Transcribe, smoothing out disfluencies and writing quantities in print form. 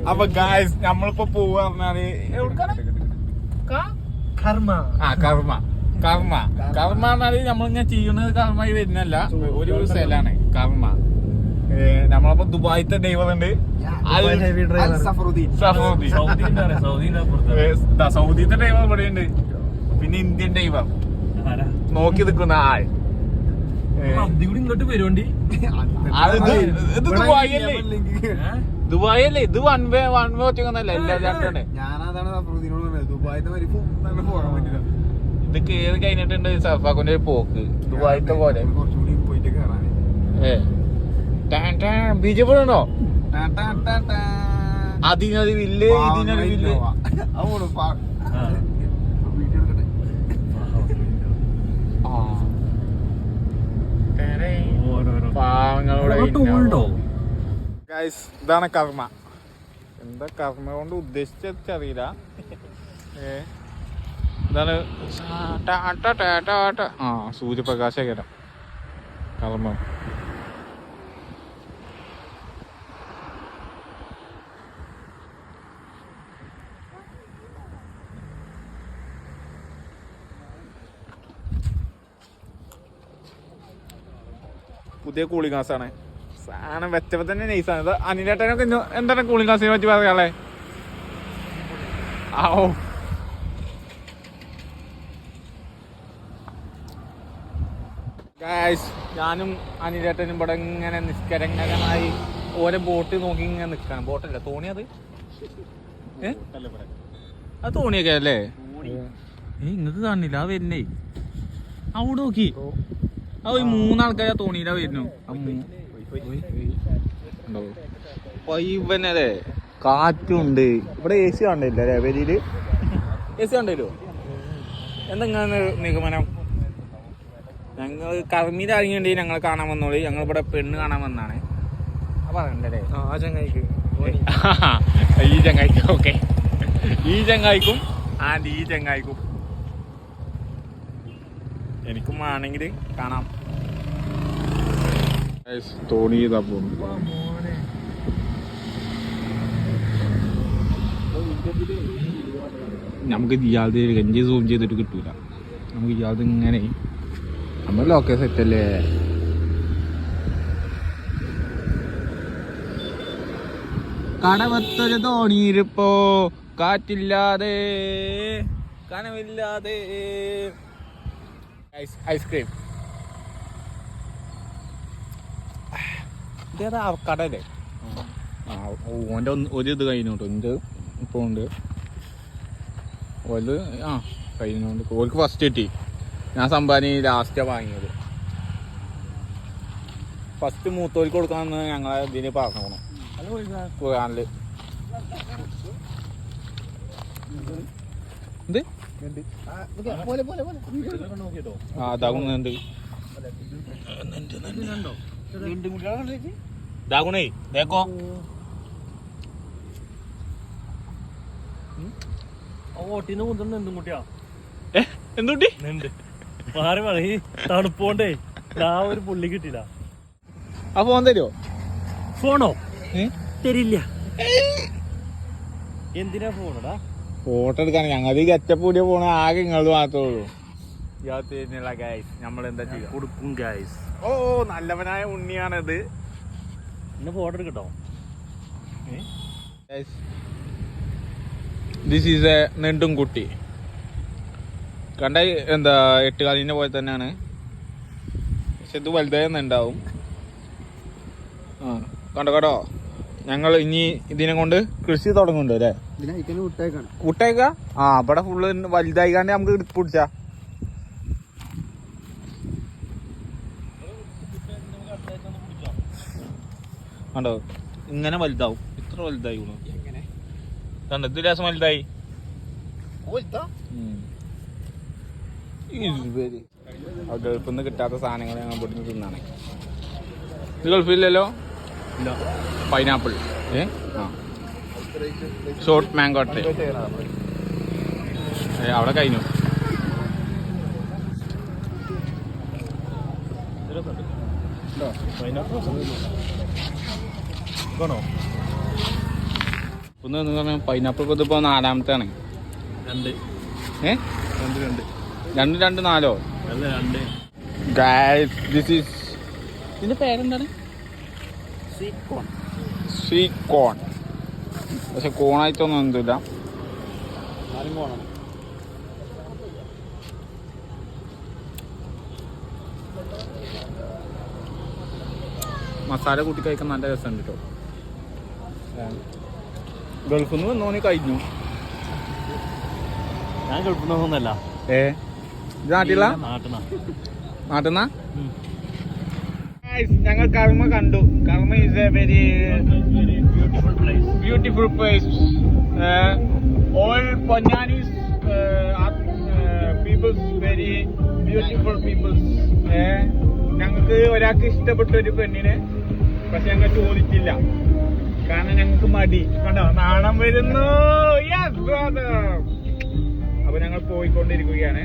അപ്പൊ ഗായ്സ് നമ്മളിപ്പോ പോവാ പറഞ്ഞാല് കർമ്മ പറഞ്ഞാല് നമ്മളിങ്ങനെ ചെയ്യുന്നത് കർമ്മ വരുന്നല്ല, ഒരു സ്ഥലമാണ് കർമ്മ. നമ്മളിപ്പോ ദുബായിത്തെ ഡ്രൈവർ ഉണ്ട്, സൗദിത്തെ ഡ്രൈവർ ഇവിടെ ഉണ്ട്, പിന്നെ ഇന്ത്യൻ ഡ്രൈവർ നോക്കി നിൽക്കുന്ന ആൾ. ഇങ്ങോട്ട് വരുവണ്ടി ദുബായ് അല്ലേ, ഇത് വൺ വേ ഒറ്റക്കൊന്നല്ല, എല്ലാവരും ഇത് കേറി കഴിഞ്ഞിട്ടുണ്ട് സഫാഖിന്റെ പോക്ക് ദുബായിത്തെ പോലെ. ബീജപ്പുഴോ അതിനൊരു വില്ല് ഇതിനൊരു വില്ല്. പാവങ്ങളോട് ഇതാണ് കർമ്മ. എന്താ കർമ്മ കൊണ്ട് ഉദ്ദേശിച്ചറിയില്ല. ഇതാണ് സൂര്യപ്രകാശകരം കർമ്മ. പുതിയ കൂളിംഗ് ഗ്ലാസ്സാണ്. സാധനം വെച്ചപ്പോ തന്നെ നൈസാണ്. അനിലേട്ടനൊക്കെ എന്താണ് കൂളിംഗ് ഗ്ലാസിനെ പറ്റി പറയാളെ? ഓ ഗായ്സ്, ഞാനും അനിലേട്ടനും ഇവിടെ ഇങ്ങനെ നിഷ്കരംഗമായി ഓരോ ബോട്ട് നോക്കി ഇങ്ങനെ നിൽക്കാണ്. ബോട്ടല്ല, തോണി. അത് അത് തോണിയൊക്കെ അല്ലേ? ഇങ്ങക്ക് കാണില്ല, ആ വരുന്നേ അവിടെ നോക്കി. ആ ഒരു മൂന്നാൾക്കാർ തോണിയിലാ വരുന്നു. പൈവനല്ലേ, കാറ്റുണ്ട്. ഇവിടെ എ സി കണ്ടില്ല അല്ലേ? വലിയില് എ സി കണ്ടല്ലോ. എന്തെങ്ങനെ നിഗമനം? ഞങ്ങൾ കർമ്മീൽ ഇറങ്ങിയുണ്ട്, ഞങ്ങൾ കാണാൻ വന്നോളി. ഞങ്ങൾ ഇവിടെ പെണ്ണ് കാണാൻ വന്നാണ്. പറയണ്ടല്ലേ ആ ചങ്ങായിക്ക്? ഈ ചങ്ങായിക്ക് ഓക്കെ, ഈ ചങ്ങായിക്കും ആൻഡ് ഈ ചങ്ങായിക്കും എനിക്കും ആണെങ്കിൽ കാണാം. തോണി ചെയ്താ പോകുന്നു. നമുക്ക് ഇയാളുടെ ഗഞ്ചി സൂം ചെയ്തിട്ട് കിട്ടൂല. നമുക്ക് ഇയാളുടെ ഇങ്ങനെ നമ്മൾ ലോക്കേ സെറ്റല്ലേ. കടമത്തൊരു തോണിയിരിപ്പോ, കാറ്റില്ലാതെ കനവില്ലാതെ. ഐസ്ക്രീം ഇതേതാ കടല്ലേ? ഓൻ്റെ ഒരു ഇത് കഴിഞ്ഞോട്ടോ. എൻ്റെ ഇപ്പോൾ ഉണ്ട് ഓല്. കഴിഞ്ഞോണ്ട് ഓൾക്ക് ഫസ്റ്റ് കിട്ടി. ഞാൻ സമ്പാദി ലാസ്റ്റാണ് വാങ്ങിയത്. ഫസ്റ്റ് മൂത്തോർക്ക് കൊടുക്കാമെന്ന് ഞങ്ങളെ ഇതിന് പറഞ്ഞു ഖുർആനില്. എന്ത് അതാകുന്നുണ്ട് ഇതാകുണേ ദേക്കോ. ഓട്ടിന്ന് മുതിർന്ന് എന്തും കുട്ടിയാ എന്തുട്ടി മാറി പറയും. തണുപ്പോണ്ടേ ആ ഒരു പുള്ളി കിട്ടില്ല. ആ ഫോൺ തരുമോ? ഫോണോ തരില്ല. എന്തിനാ ഫോണടാ? ഫോട്ടോ എടുക്കാൻ ഞങ്ങൾ ഈ ഗച്ചപ്പൂടിയ ഫോണ് ആകെ ഇങ്ങളത് മാത്രമേ ഉള്ളൂ. നമ്മളെന്താ ചെയ്യാ? കൊടുക്കും ഗൈസ്. ഓ നല്ലവനായ ഉണ്ണിയാണത്. ഇന്ന് ഫോട്ടോ എടുക്കട്ടോ. ദിസ് ഈസ് എ നെണ്ടും കുട്ടി. കണ്ട എന്താ 8 കാലിനെ പോലെ തന്നെയാണ്, പക്ഷെ ഇത് വലുതായെന്നുണ്ടാവും. കണ്ടോ കേട്ടോ, ഞങ്ങൾ ഇനി ഇതിനെ കൊണ്ട് കൃഷി തുടങ്ങുന്നുണ്ട് അല്ലേ? വിട്ടേക്ക. ഇവിടെ ഫുള്ള് വലുതായിക്കാണ്ട് നമുക്ക് പിടിച്ചാ. കണ്ടോ ഇങ്ങനെ വലുതാവും. ഇത്ര വലുതായി കണ്ടോ, ഇത് രസം വലുതായി. ഗൾഫിൽ നിന്ന് കിട്ടാത്ത സാധനങ്ങൾ ഞങ്ങൾ ഇവിടുന്ന് തിന്നാണ്. ഇത് ഗൾഫില്ലല്ലോ. പൈനാപ്പിൾ, ഷോർട്ട് മാംഗോ ട്രീ അവിടെ കഴിഞ്ഞു. ഒന്ന് പൈനാപ്പിൾ ഇതിപ്പോ 4ാമത്തെയാണ്. 2 ഏ 2 2 4 അല്ല 2. ഗൈസ് ദിസ് ഈസ് ഇതിന്റെ പേരെന്താണ്? Sweet corn. പക്ഷെ കോണായിട്ടൊന്നും എന്തില്ല. മസാല കൂട്ടി കഴിക്കാൻ നല്ല രസമുണ്ട് കേട്ടോ. ഗൾഫിൽ നിന്ന് വന്നോന്ന് കഴിഞ്ഞു. ഞാൻ ഗൾഫിന്നൊന്നല്ല. ഇത് നാട്ടില നാട്ടിന്നാ. ഞങ്ങൾ കർമ്മ കണ്ടു. Karma is a very beautiful place. All Ponnanis peoples very beautiful peoples. ഞങ്ങൾക്ക് ഒരാൾക്ക് ഇഷ്ടപ്പെട്ട ഒരു പെണ്ണിനെ, പക്ഷെ ഞങ്ങൾ ചോദിച്ചില്ല. കാരണം ഞങ്ങൾക്ക് മടി. കണ്ടോ, നാണം വരുന്നു. അപ്പൊ ഞങ്ങൾ പോയിക്കൊണ്ടിരിക്കുകയാണ്.